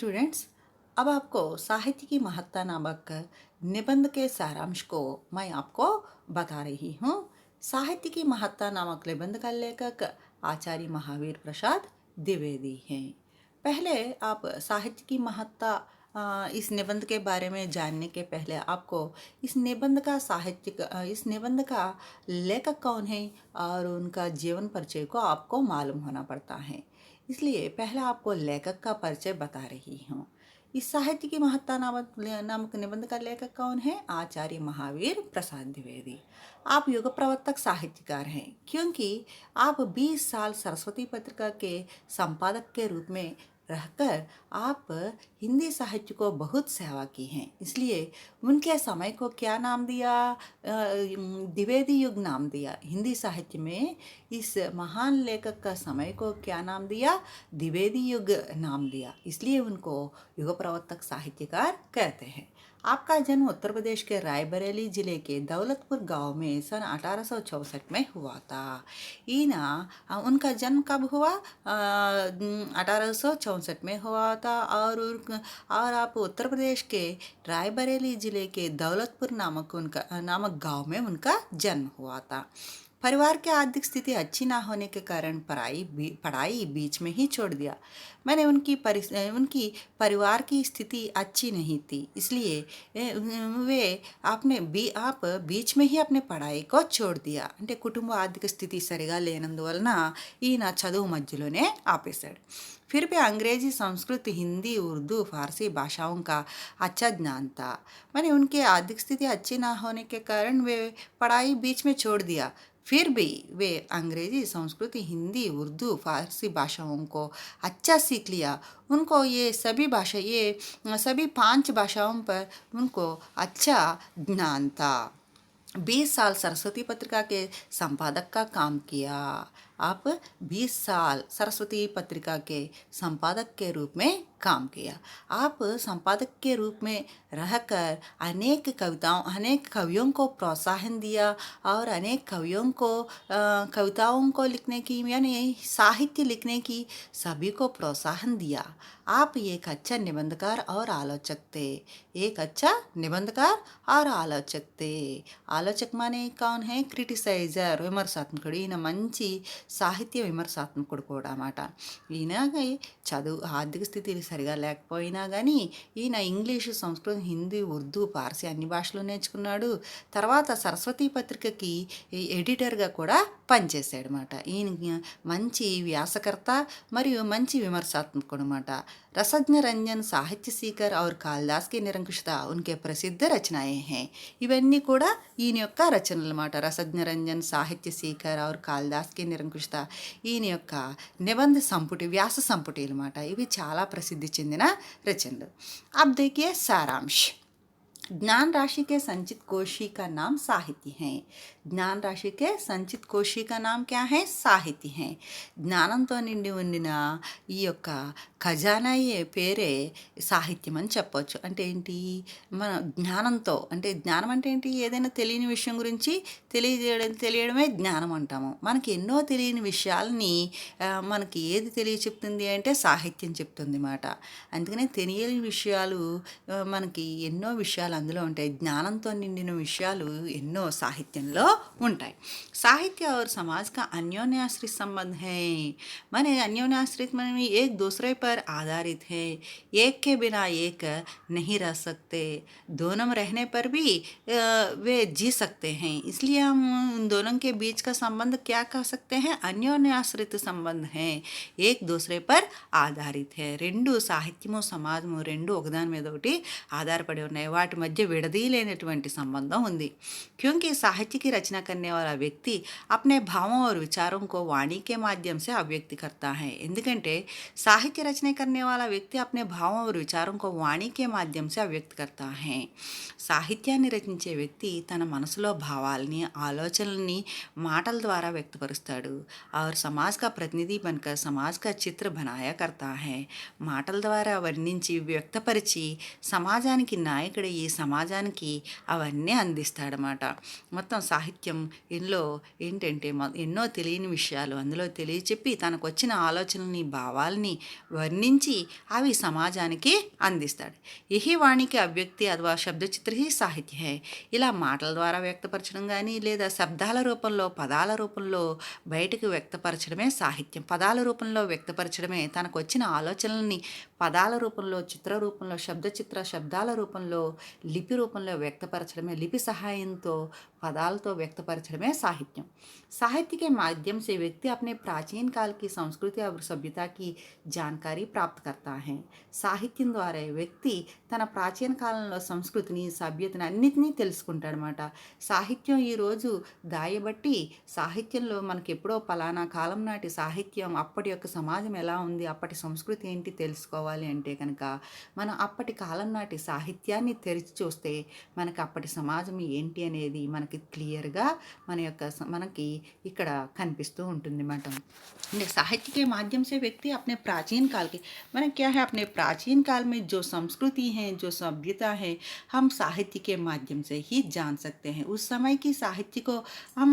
Students, अब आपको साहित्य की महत्ता नामक निबंध के सारांश को मैं आपको बता रही हूँ। साहित्य की महत्ता नामक निबंध का लेखक आचार्य महावीर प्रसाद द्विवेदी हैं। पहले आप साहित्य की महत्ता इस निबंध के बारे में जानने के पहले आपको इस निबंध का लेखक कौन है और उनका जीवन परिचय को आपको मालूम होना पड़ता है। इसलिए पहले आपको लेखक का परिचय बता रही हूँ। इस साहित्य की महत्ता नामक निबंध का लेखक कौन है? आचार्य महावीर प्रसाद द्विवेदी। आप युग प्रवर्तक साहित्यकार हैं क्योंकि आप 20 साल सरस्वती पत्रिका के संपादक के रूप में रहकर आप हिंदी साहित्य को बहुत सेवा की हैं। इसलिए उनके समय को क्या नाम दिया? द्विवेदी युग नाम दिया। हिंदी साहित्य में इस महान लेखक का समय को क्या नाम दिया? द्विवेदी युग नाम दिया। इसलिए उनको युग प्रवर्तक साहित्यकार कहते हैं। आपका जन्म उत्तर प्रदेश के रायबरेली जिले के दौलतपुर गांव में सन 1864 में हुआ था। उनका जन्म कब हुआ? 1864 में हुआ था। और आप उत्तर प्रदेश के रायबरेली जिले के दौलतपुर नामक गांव में उनका जन्म हुआ था। परिवार की आर्थिक स्थिति अच्छी ना होने के कारण पढ़ाई बीच में ही छोड़ दिया। उनकी परिवार की स्थिति अच्छी नहीं थी, इसलिए आप बीच में ही अपने पढ़ाई को छोड़ दिया। అంటే కుటుంబ ఆర్థిక స్థితి సరిగా లేనందువలన ఈయన చదువు మధ్యలోనే ఆపేశాడు। फिर भी अंग्रेजी, संस्कृत, हिंदी, उर्दू, फारसी भाषाओं का अच्छा ज्ञान था। मैंने उनकी आर्थिक स्थिति अच्छी ना होने के कारण वे पढ़ाई बीच में छोड़ दिया। फिर भी वे अंग्रेजी, संस्कृति, हिंदी, उर्दू, फारसी भाषाओं को अच्छा सीख लिया। उनको ये सभी 5 भाषाओं पर उनको अच्छा ज्ञान था। 20 साल सरस्वती पत्रिका के संपादक का काम किया। आप 20 साल सरस्वती पत्रिका के संपादक के रूप में काम किया। आप संपादक के रूप में रहकर अनेक कवियों को प्रोत्साहन दिया और अनेक कविताओं को लिखने की यानी साहित्य लिखने की सभी को प्रोत्साहन दिया। आप एक अच्छा निबंधकार और आलोचक थे। एक अच्छा निबंधकार और आलोचक थे। ఆలోచక మానే కౌన్ హే? క్రిటిసైజర్, విమర్శాత్మకుడు. ఈయన మంచి సాహిత్య విమర్శాత్మకుడు కూడా అన్నమాట. ఈయనకి ఆర్థిక స్థితి సరిగా లేకపోయినా కానీ ఈయన ఇంగ్లీషు, సంస్కృతం, హిందీ, ఉర్దూ, పార్సీ అన్ని భాషలు నేర్చుకున్నాడు. తర్వాత సరస్వతి పత్రికకి ఎడిటర్గా కూడా పనిచేశాడు అన్నమాట. ఈయన మంచి వ్యాసకర్త మరియు మంచి విమర్శాత్మకుడు అన్నమాట। रसज्ञ रंजन, साहित्य सीकर और कालिदास की निरंकुशता उनके प्रसिद्ध रचनाएं हैं। ఇవన్నీ కూడా ఈయన యొక్క రచనలు అన్నమాట। రసజ్ఞ రంజన్, సాహిత్య సీకర్ और కాళిదాస్ की నిరంకుశత ఈయన యొక్క నిబంధ సంపుటి, వ్యాస సంపుటి అన్నమాట। ఇవి చాలా ప్రసిద్ధి చెందిన రచనలు। अब देखिए सारांश। ज्ञान राशि के संचित कोशी का नाम साहित्य है। జ్ఞాన రాశికే సంచిత్ కోశి का नाम क्या है? సాహిత్య है। జ్ఞానంతో నిండి ఉండిన ఈ యొక్క ఖజానా పేరే సాహిత్యం అని చెప్పొచ్చు। అంటే ఏంటి? మన జ్ఞానంతో, అంటే జ్ఞానం అంటే ఏంటి? ఏదైనా తెలియని విషయం గురించి తెలియడమే జ్ఞానం అంటాము। మనకి ఎన్నో తెలియని విషయాలని మనకి ఏది చెప్తుంది అంటే సాహిత్యం చెప్తుంది మాట। అందుకనే తెలియని విషయాలు మనకి ఎన్నో విషయాలు అందులో ఉంటాయి। జ్ఞానంతో నిండిన విషయాలు ఎన్నో సాహిత్యంలో ఉంటాయి। साहित्य और समाज का अन्योन्याश्रित संबंध है। माने अन्योन्याश्रित माने एक दूसरे पर आधारित है। एक के बिना एक नहीं रह सकते। दोनों में रहने पर भी वे जी सकते हैं। इसलिए हम उन दोनों के बीच का संबंध क्या कह सकते हैं? अन्योन्याश्रित संबंध है। एक दूसरे पर ఆధారిత है। రెండు సాహిత్యము, సమాజము రెండు ఒకదాని మీద ఒకటి ఆధారపడి ఉన్నాయి। వాటి మధ్య విడదీయలేనటువంటి సంబంధం ఉంది। क्योंकि साहित्य की रचना करने वाला व्यक्ति अपने भावों और विचारों को वाणी के माध्यम से अभिव्यक्त करता है। ఎందుకంటే साहित्य रचना करने वाला व्यक्ति अपने भावों और विचारों को वाणी के माध्यम से अभिव्यक्त करता है। సాహిత్యాన్ని రచించే వ్యక్తి తన మనసులో భావాలని, ఆలోచనల్ని మాటల ద్వారా వ్యక్తపరుస్తాడు। और समाज का प्रतिनिधि बनकर समाज का चित्र बनाया करता है। మాటల ద్వారా వర్ణించి వ్యక్తపరిచి సమాజానికి నాయకుడయ్యి సమాజానికి అవన్నీ అందిస్తాడనమాట. మొత్తం సాహిత్యం ఇందులో ఏంటంటే ఎన్నో తెలియని విషయాలు అందులో తెలియచెప్పి తనకొచ్చిన ఆలోచనల్ని, భావాల్ని వర్ణించి అవి సమాజానికి అందిస్తాడు. యహీ వాణికి అవ్యక్తి అథవా శబ్దచిత్ర హీ సాహిత్య హై. ఇలా మాటల ద్వారా వ్యక్తపరచడం కానీ లేదా శబ్దాల రూపంలో, పదాల రూపంలో బయటకు వ్యక్తపరచడమే సాహిత్యం. పదాల రూపంలో వ్యక్తపరచడమే తనకు వచ్చిన ఆలోచనల్ని పదాల రూపంలో, చిత్ర రూపంలో, శబ్దాల రూపంలో, లిపి రూపంలో వ్యక్తపరచడమే, లిపి సహాయంతో पदालतो व्यक्तपरचडमे साहित्यम। साहित्य के माध्यम से व्यक्ति अपने प्राचीन काल की संस्कृति और सभ्यता की जानकारी प्राप्त करता है। సాహిత్యం ద్వారా వ్యక్తి తన ప్రాచీన కాలంలో సంస్కృతిని, సభ్యతని అన్నిటినీ తెలుసుకుంటాడనమాట. సాహిత్యం ఈరోజు దాయబట్టి సాహిత్యంలో మనకి ఎప్పుడో పలానా కాలం నాటి సాహిత్యం, అప్పటి యొక్క సమాజం ఎలా ఉంది, అప్పటి సంస్కృతి ఏంటి తెలుసుకోవాలి అంటే కనుక మనం అప్పటి కాలం నాటి సాహిత్యాన్ని తెరిచి చూస్తే మనకి అప్పటి సమాజం ఏంటి అనేది మనకి క్లియర్గా మనకి ఇక్కడ కనిపిస్తూ ఉంటుంది అన్నమాట. साहित्य के माध्यम से व्यक्ति अपने प्राचीन काल के मैंने क्या है अपने प्राचीन काल में जो संस्कृति है, जो सभ्यता है, हम साहित्य के माध्यम से ही जान सकते हैं। उस समय की साहित्य को हम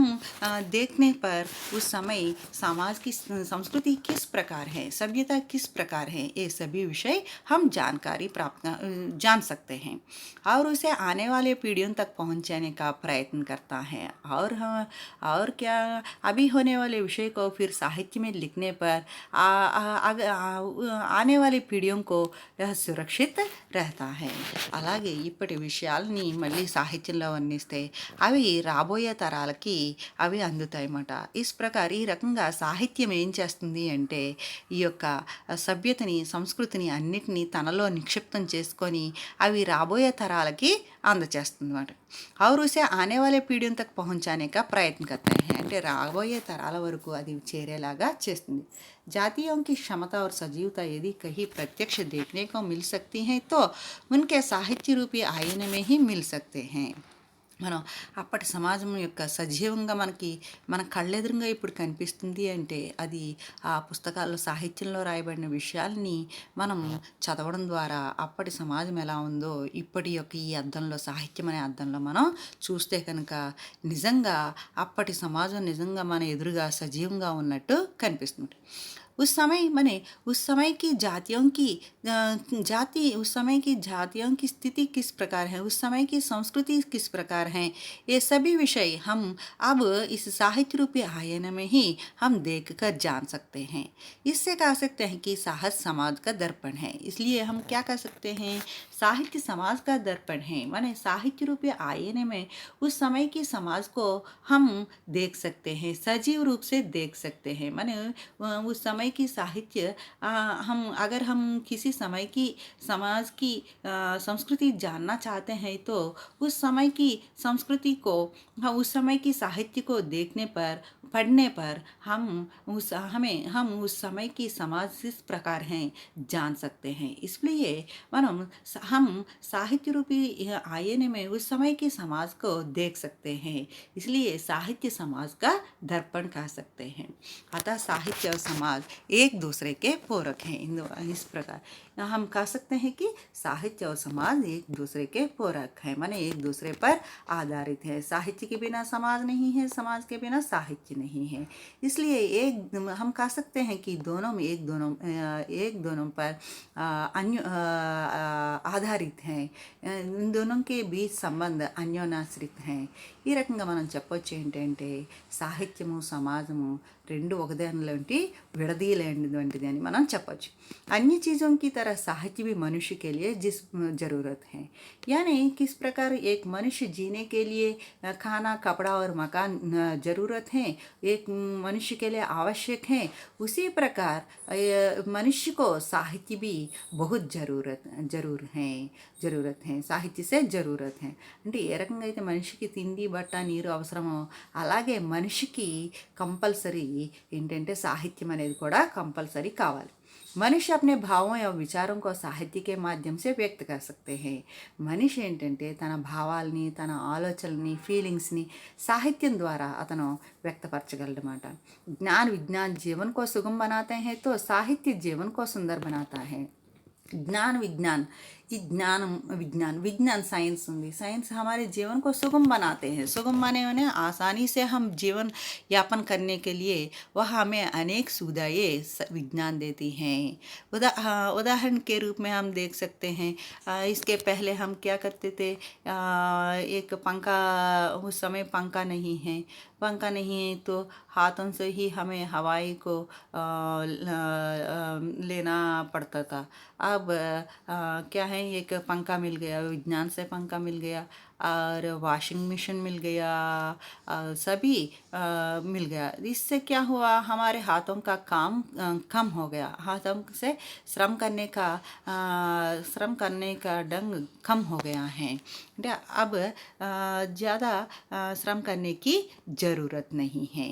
देखने पर उस समय समाज की संस्कृति किस प्रकार है, सभ्यता किस प्रकार है, ये सभी विषय हम जानकारी जान सकते हैं और उसे आने वाले पीढ़ियों तक पहुंचाने का प्रयत्न करता है। और क्या अभी होने वाले विषय को फिर साहित्य में लिखने पर आने वाली पीढ़ियों को यह सुरक्षित रहता है। అలాగే ఇప్పటి విషయాల్ని మళ్ళీ సాహిత్యంలో వర్ణిస్తే అవి రాబోయే తరాలకి అవి అందుతాయన్నమాట. ఇస్ ప్రకారం ఈ రకంగా సాహిత్యం ఏం చేస్తుంది అంటే ఈ యొక్క సభ్యతని, సంస్కృతిని అన్నిటినీ తనలో నిక్షిప్తం చేసుకొని అవి రాబోయే తరాలకి అందచేస్తుందన్నమాట. और उसे आने वाले पीढ़ियों तक पहुंचाने का प्रयत्न करते हैं అంటే రాబోయే తరాల వరకు అది చేరేలాగా చేస్తుంది. जातियों की क्षमता और सजीवता यदि कहीं प्रत्यक्ष देखने को मिल सकती हैं तो उनके साहित्य रूपी आईने में ही मिल सकते हैं। మనం అప్పటి సమాజం యొక్క సజీవంగా మన కళ్ళెదురుగా ఇప్పుడు కనిపిస్తుంది అంటే అది ఆ పుస్తకాల్లో సాహిత్యంలో రాయబడిన విషయాల్ని మనం చదవడం ద్వారా అప్పటి సమాజం ఎలా ఉందో ఇప్పటి యొక్క ఈ అద్దంలో, సాహిత్యం అనే అద్దంలో మనం చూస్తే కనుక నిజంగా అప్పటి సమాజం నిజంగా మన ఎదురుగా సజీవంగా ఉన్నట్టు కనిపిస్తుంది. उस समय की जातियों की स्थिति किस प्रकार है, उस समय की संस्कृति किस प्रकार है, ये सभी विषय हम अब इस साहित्य रूपी आयन में ही हम देख कर जान सकते हैं। इससे कह सकते हैं कि साहित्य समाज का दर्पण है। इसलिए हम क्या कह सकते हैं, साहित्य समाज का दर्पण है। माने साहित्य रूपी आयने में उस समय की समाज को हम देख सकते हैं, सजीव रूप से देख सकते हैं। माने उस समय की साहित्य अगर हम किसी समय की समाज की संस्कृति जानना चाहते हैं तो उस समय की संस्कृति को, उस समय की साहित्य को देखने पर, पढ़ने पर हम उस समय की समाज किस प्रकार हैं जान सकते हैं। इसलिए हम साहित्य रूपी आईने में उस समय के समाज को देख सकते हैं। इसलिए साहित्य समाज का दर्पण कह सकते हैं। अतः साहित्य और समाज एक दूसरे के पूरक हैं। इस प्रकार हम कह सकते हैं कि साहित्य और समाज एक दूसरे के पूरक हैं, माने एक दूसरे पर आधारित है। साहित्य के बिना समाज नहीं है, समाज के बिना साहित्य नहीं है। इसलिए हम कह सकते हैं कि दोनों में एक दोनों पर आधारित हैं। इन दोनों के बीच संबंध अन्योन्याश्रित हैं। ఈ రకంగా మనం చెప్పొచ్చు ఏంటంటే సాహిత్యము, సమాజము రెండు ఒకదానిలోంటి విడదీయలేనిటువంటిది అని మనం చెప్పొచ్చు. अन्य चीज़ों की तरह साहित्य भी मनुष्य के लिए जिस ज़रूरत है, यानी किस प्रकार एक मनुष्य जीने के लिए खाना, कपड़ा और मकान ज़रूरत है, एक मनुष्य के लिए आवश्यक है, उसी प्रकार मनुष्य को साहित्य भी बहुत ज़रूरत है, साहित्य से ज़रूरत है। అంటే ఏ రకంగా అయితే మనిషికి తిండి, బట్ట, నీరు అవసరమో అలాగే మనిషికి కంపల్సరీ ఏంటంటే సాహిత్యం అనేది కూడా కంపల్సరీ కావాలి। मनुष्य अपने भावों या विचारों को साहित्य के माध्यम से व्यक्त कर सकते हैं। మనిషి ఏంటంటే తన భావాల్ని, తన ఆలోచనల్ని, ఫీలింగ్స్ని సాహిత్యం ద్వారా అతను వ్యక్తపరచగలడమాట। ज्ञान विज्ञान जीवन को सुगम बनाते हैं तो साहित्य जीवन को सुंदर बनाता है। ज्ञान विज्ञान ये ज्ञानम विज्ञान विज्ञान साइंस होंगी साइंस हमारे जीवन को सुगम बनाते हैं। सुगम माने उन्हें आसानी से हम जीवन यापन करने के लिए वह हमें अनेक सुविधाएं विज्ञान देती हैं। उदाहरण के रूप में हम देख सकते हैं, इसके पहले हम क्या करते थे, एक पंखा, उस समय पंखा नहीं है तो हाथों से ही हमें हवाई को लेना पड़ता था। अब क्या है, एक पंखा मिल गया, विज्ञान से पंखा मिल गया और वॉशिंग मशीन मिल गया, सभी मिल गया। इससे क्या हुआ, हमारे हाथों का काम कम हो गया, हाथों से श्रम करने का ढंग कम हो गया है। अब ज़्यादा श्रम करने की ज़रूरत नहीं है।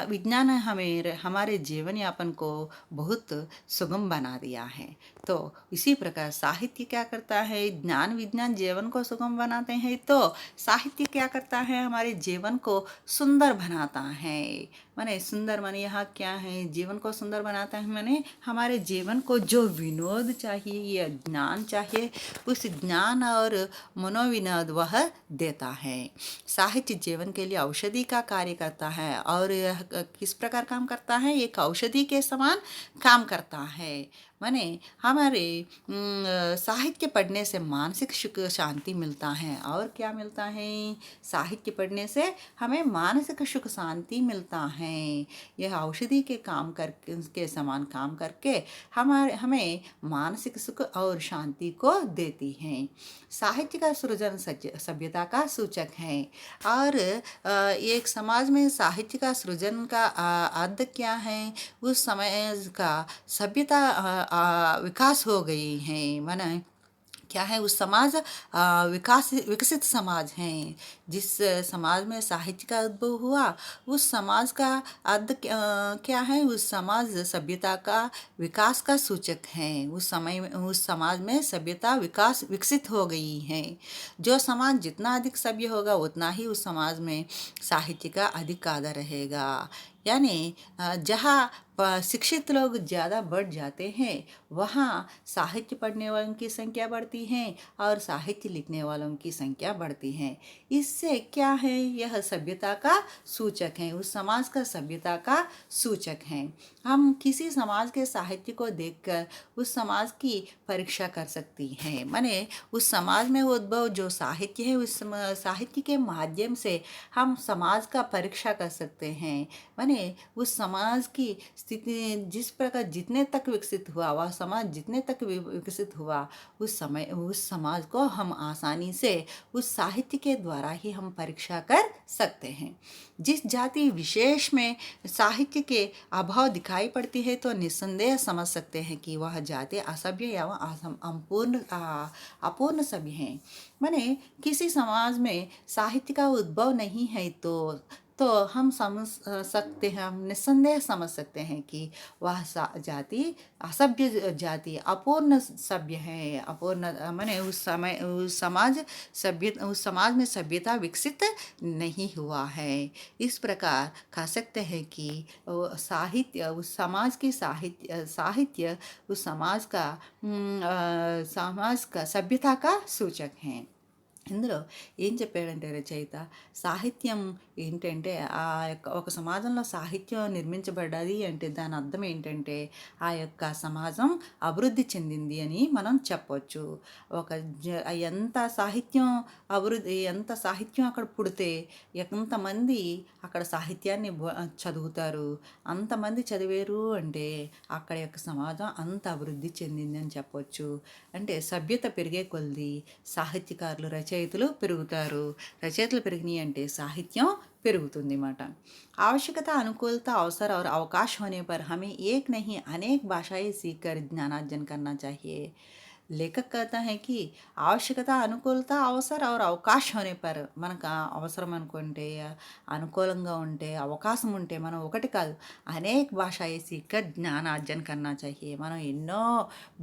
विज्ञान हमें हमारे जीवन यापन को बहुत सुगम बना दिया है। तो इसी प्रकार साहित्य क्या करता है, ज्ञान विज्ञान जीवन को सुगम बनाते हैं, तो साहित्य क्या करता है, हमारे जीवन को सुंदर बनाता है। माने सुंदर माने यहाँ क्या है, जीवन को सुंदर बनाता है माने हमारे जीवन को जो विनोद चाहिए या ज्ञान चाहिए, उस ज्ञान और मनोविनोद वह देता है। साहित्य जीवन के लिए औषधि का कार्य करता है और यह किस प्रकार काम करता है, एक औषधि के समान काम करता है। माने हमारे साहित्य पढ़ने से मानसिक सुख शांति मिलता है। और क्या मिलता है, साहित्य पढ़ने से हमें मानसिक सुख शांति मिलता है। यह औषधि के काम करके के समान काम करके हमें मानसिक सुख और शांति को देती है। साहित्य का सृजन सभ्यता का सूचक है। और एक समाज में साहित्य का सृजन का अर्थ क्या है, उस समय का सभ्यता विकास हो गई है। माने क्या है, उस समाज विकसित समाज है। जिस समाज में साहित्य का उद्भव हुआ, उस समाज का अर्थ क्या है, उस समाज सभ्यता का विकास का सूचक है। उस समाज में सभ्यता विकसित हो गई है। जो समाज जितना अधिक सभ्य होगा उतना ही उस समाज में साहित्य का अधिक आदर रहेगा। यानी जहाँ शिक्षित लोग ज़्यादा बढ़ जाते हैं, वहाँ साहित्य पढ़ने वालों की संख्या बढ़ती है और साहित्य लिखने वालों की संख्या बढ़ती है। इससे क्या है, यह सभ्यता का सूचक है, उस समाज का सभ्यता का सूचक है। हम किसी समाज के साहित्य को देखकर उस समाज की परीक्षा कर सकती हैं। माने उस समाज में उद्भव जो साहित्य है, उस साहित्य के माध्यम से हम समाज का परीक्षा कर सकते हैं। माने उस समाज की स्थिति जिस प्रकार जितने तक विकसित हुआ, वह समाज जितने तक विकसित हुआ, उस समाज को हम आसानी से उस साहित्य के द्वारा ही हम परीक्षा कर सकते हैं। जिस जाति विशेष में साहित्य के अभाव दिखाई पड़ती है, तो निस्संदेह समझ सकते हैं कि वह जाति असभ्य या अपूर्ण सभ्य है। माने किसी समाज में साहित्य का उद्भव नहीं है तो हम समझ सकते हैं, हम निस्संदेह समझ सकते हैं कि वह जाति असभ्य जाति अपूर्ण सभ्य है। अपूर्ण माने उस समाज में सभ्यता विकसित नहीं हुआ है। इस प्रकार कह सकते हैं कि साहित्य उस समाज की साहित्य उस समाज का सभ्यता का सूचक है। ఇందులో ఏం చెప్పాడంటే రచయిత, సాహిత్యం ఏంటంటే ఒక సమాజంలో సాహిత్యం నిర్మించబడ్డది అంటే దాని అర్థం ఏంటంటే ఆ యొక్క సమాజం అభివృద్ధి చెందింది అని మనం చెప్పవచ్చు. ఎంత సాహిత్యం అక్కడ పుడితే ఎంతమంది అక్కడ సాహిత్యాన్ని చదువుతారు, అంతమంది చదివారు అంటే అక్కడ యొక్క సమాజం అంత అభివృద్ధి చెందింది అని చెప్పవచ్చు. అంటే సభ్యత పెరిగే కొలది సాహిత్యకారులు రచయితలు పెరిగినాయి అంటే సాహిత్యం పెరుగుతుంది అన్నమాట. आवश्यकता अनुकूलता अवसर और अवकाश होने पर हमें एक नहीं अनेक भाषाएं सीखकर ज्ञानार्जन करना चाहिए. लेखक कहता है कि आवश्यकता अनुकूलता అవసర और అవకాశ होने पर మనకు అవసరం అనుకుంటే, అనుకూలంగా ఉంటే, అవకాశం ఉంటే మనం ఒకటి కాదు అనేక భాష సీఖర్ జ్ఞానార్జన కన్నా चाहिए. మనం ఎన్నో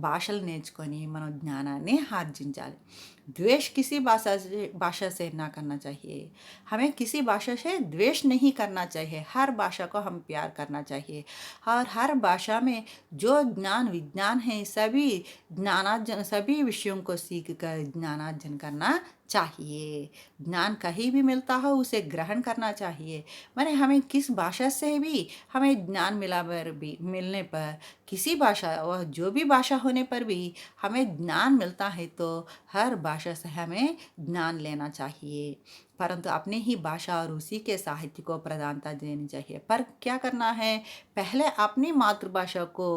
భాషలు నేర్చుకొని మనం జ్ఞానాన్ని ఆర్జించాలి. द्वेष किसी भाषा से ना करना चाहिए। हमें किसी भाषा से द्वेष नहीं करना चाहिए। हर भाषा को हम प्यार करना चाहिए और हर भाषा में जो ज्ञान विज्ञान है सभी ज्ञानार्जन, सभी विषयों को सीख कर ज्ञानार्जन करना चाहिए। ज्ञान कहीं भी मिलता हो उसे ग्रहण करना चाहिए। माने हमें किस भाषा से भी हमें ज्ञान मिला पर भी मिलने पर, किसी भाषा वह जो भी भाषा होने पर भी हमें ज्ञान मिलता है तो हर भाषा से हमें ज्ञान लेना चाहिए, परंतु अपनी ही भाषा और उसी के साहित्य को प्रधानता देनी चाहिए। पर क्या करना है, पहले अपनी मातृभाषा को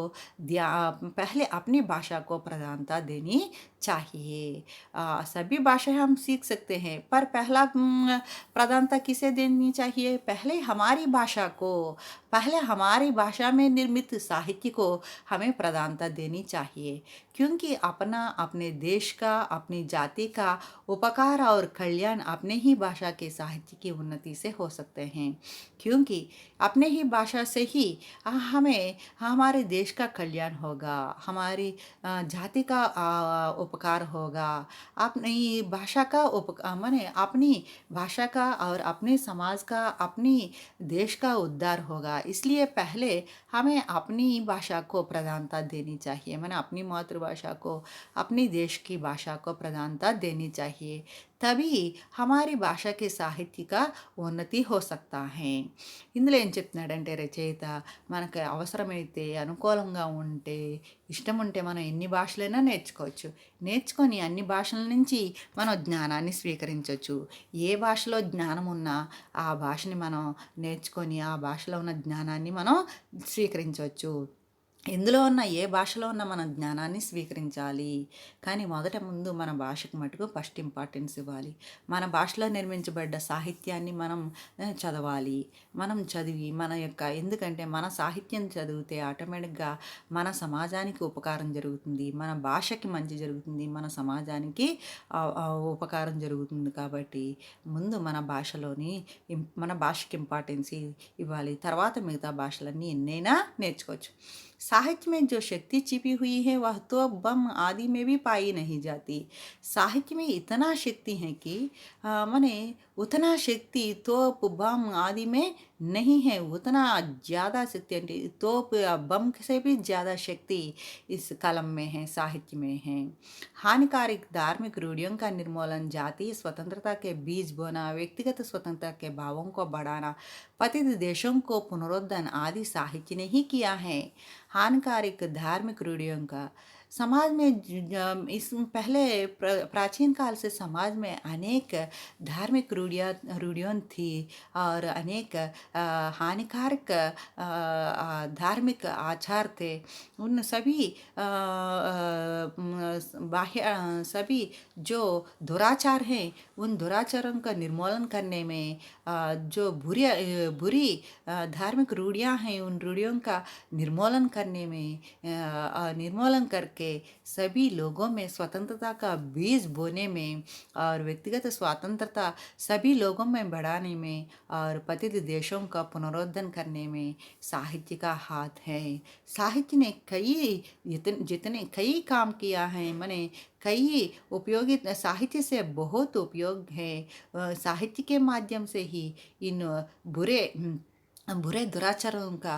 पहले अपनी भाषा को प्रधानता देनी चाहिए। सभी भाषाएं हम सीख सकते हैं पर पहला प्रधानता किसे देनी चाहिए, पहले हमारी भाषा को, पहले हमारी भाषा में निर्मित साहित्य को हमें प्रधानता देनी चाहिए। क्योंकि अपना अपने देश का, अपनी जाति का उपकार और कल्याण अपने ही भाषा के साहित्य की उन्नति से हो सकते हैं। क्योंकि अपने ही भाषा से ही हमें हमारे देश का कल्याण होगा, हमारी जाति का उपकार होगा, अपनी भाषा का माने अपनी भाषा का और अपने समाज का, अपनी देश का उद्धार होगा। इसलिए पहले हमें अपनी भाषा को प्रधानता देनी चाहिए, माने अपनी मातृभाषा को, अपनी देश की भाषा को प्रधानता देनी चाहिए। तभी हमारी భాష के సాహిత్య ఉన్నతి हो सकता है। ఇందులో ఏం చెప్తున్నాడంటే రచయిత, మనకు అవసరమైతే అనుకూలంగా ఉంటే ఇష్టం ఉంటే మనం ఎన్ని భాషలైనా నేర్చుకోవచ్చు, నేర్చుకొని అన్ని భాషల నుంచి మనం జ్ఞానాన్ని స్వీకరించవచ్చు। ఏ భాషలో జ్ఞానం ఉన్నా ఆ భాషని మనం నేర్చుకొని ఆ భాషలో ఉన్న జ్ఞానాన్ని మనం స్వీకరించవచ్చు। ఎందులో ఉన్న ఏ భాషలో ఉన్న మన జ్ఞానాన్ని స్వీకరించాలి, కానీ ముందు మన భాషకు మటుకు ఫస్ట్ ఇంపార్టెన్స్ ఇవ్వాలి। మన భాషలో నిర్మించబడ్డ సాహిత్యాన్ని మనం చదవాలి। మనం చదివి మన యొక్క, ఎందుకంటే మన సాహిత్యం చదివితే ఆటోమేటిక్గా మన సమాజానికి ఉపకారం జరుగుతుంది, మన భాషకి మంచి జరుగుతుంది, మన సమాజానికి ఉపకారం జరుగుతుంది। కాబట్టి ముందు మన భాషకి ఇంపార్టెన్స్ ఇవ్వాలి, తర్వాత మిగతా భాషలన్నీ ఎన్నైనా నేర్చుకోవచ్చు। साहित्य में जो शक्ति छिपी हुई है वह तो बम आदि में भी पाई नहीं जाती। साहित्य में इतना शक्ति है कि माने उतना शक्ति तोप बम आदि में नहीं है। उतना ज़्यादा शक्ति, तोप या बम से भी ज़्यादा शक्ति इस कलम में है, साहित्य में है। हानिकारक धार्मिक रूढ़ियों का निर्मूलन, जातीय स्वतंत्रता के बीज बोना, व्यक्तिगत स्वतंत्रता के भावों को बढ़ाना, पतित देशों को पुनरुद्धरण आदि साहित्य ने ही किया है। हानिकारक धार्मिक रूढ़ियों का समाज में इस पहले प्राचीन काल से समाज में अनेक धार्मिक रूढ़ियाँ थी और अनेक हानिकारक धार्मिक आचार थे। उन सभी बाह्य सभी जो दुराचार हैं उन दुराचारों का निर्मूलन करने में, जो बुरी धार्मिक रूढ़ियाँ हैं उन रूढ़ियों का निर्मूलन करने में, निर्मूलन करके सभी लोगों में स्वतंत्रता का बीज बोने में और व्यक्तिगत स्वतंत्रता सभी लोगों में बढ़ाने में और पतित देशों का पुनरुद्धरण करने में साहित्य का हाथ है। साहित्य ने जितने कई काम किया है, माने कई उपयोगी, साहित्य से बहुत उपयोग है। साहित्य के माध्यम से ही इन बुरे दुराचारों का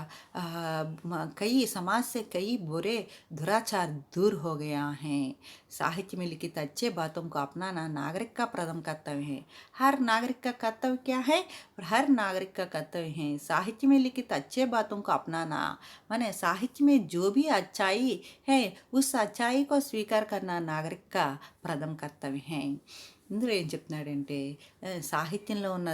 कई समाज से कई बुरे दुराचार दूर हो गया है। साहित्य में लिखित अच्छे बातों को अपनाना नागरिक का प्रथम कर्तव्य है। हर नागरिक का कर्तव्य क्या है, हर नागरिक का कर्तव्य है साहित्य में लिखित अच्छे बातों को अपनाना। माने साहित्य में जो भी अच्छाई है उस अच्छाई को स्वीकार करना नागरिक का प्रथम कर्तव्य है। ఇందులో ఏం చెప్తున్నాడంటే సాహిత్యంలో ఉన్న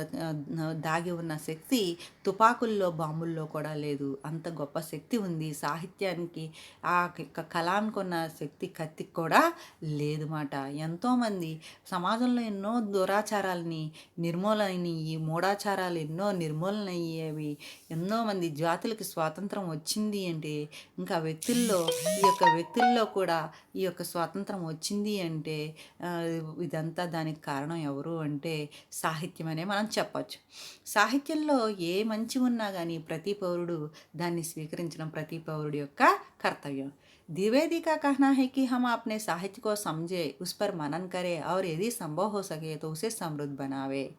దాగి ఉన్న శక్తి తుపాకుల్లో బాంబుల్లో కూడా లేదు, అంత గొప్ప శక్తి ఉంది సాహిత్యానికి। ఆ కళానికి ఉన్న శక్తి కత్తికి కూడా లేదు మాట। ఎంతోమంది సమాజంలో ఎన్నో దురాచారాలని నిర్మూలనయ్యి, మూఢాచారాలు ఎన్నో నిర్మూలన అయ్యేవి, ఎన్నో మంది జాతులకి స్వాతంత్రం వచ్చింది అంటే ఇంకా వ్యక్తుల్లో కూడా ఈ యొక్క స్వాతంత్రం వచ్చింది అంటే ఇదంతా దానికి కారణం ఎవరు అంటే సాహిత్యం అనే మనం చెప్పచ్చు। సాహిత్యంలో ఏ మంచి ఉన్నా కానీ ప్రతి పౌరుడు దాన్ని స్వీకరించడం ప్రతి పౌరుడి యొక్క కర్తవ్యం। द्विवेदी का कहना है कि हम अपने साहित्य को समझे, उस पर मनन करें और यदि संभव हो सके तो उसे समृद्ध बनावे।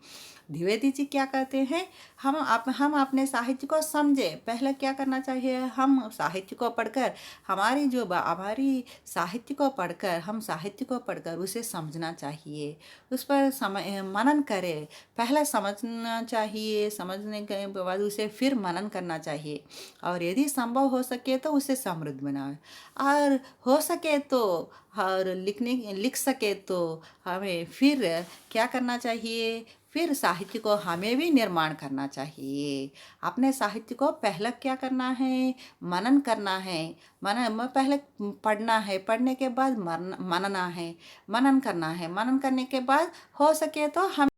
द्विवेदी जी क्या कहते हैं, हम अपने साहित्य को समझे। पहले क्या करना चाहिए, हम साहित्य को पढ़कर हमारी साहित्य को पढ़कर हम साहित्य को पढ़कर उसे समझना चाहिए, उस पर समय मनन करें। पहले समझना चाहिए, समझने के बाद उसे फिर मनन करना चाहिए और यदि संभव हो सके तो उसे समृद्ध बनाए। और हो सके तो और लिख सके तो हमें फिर क्या करना चाहिए, फिर साहित्य को हमें भी निर्माण करना चाहिए। अपने साहित्य को पहले क्या करना है, मनन करना है। पहले पढ़ना है, पढ़ने के बाद मनना है, मनन करना है, मनन करने के बाद हो सके तो हम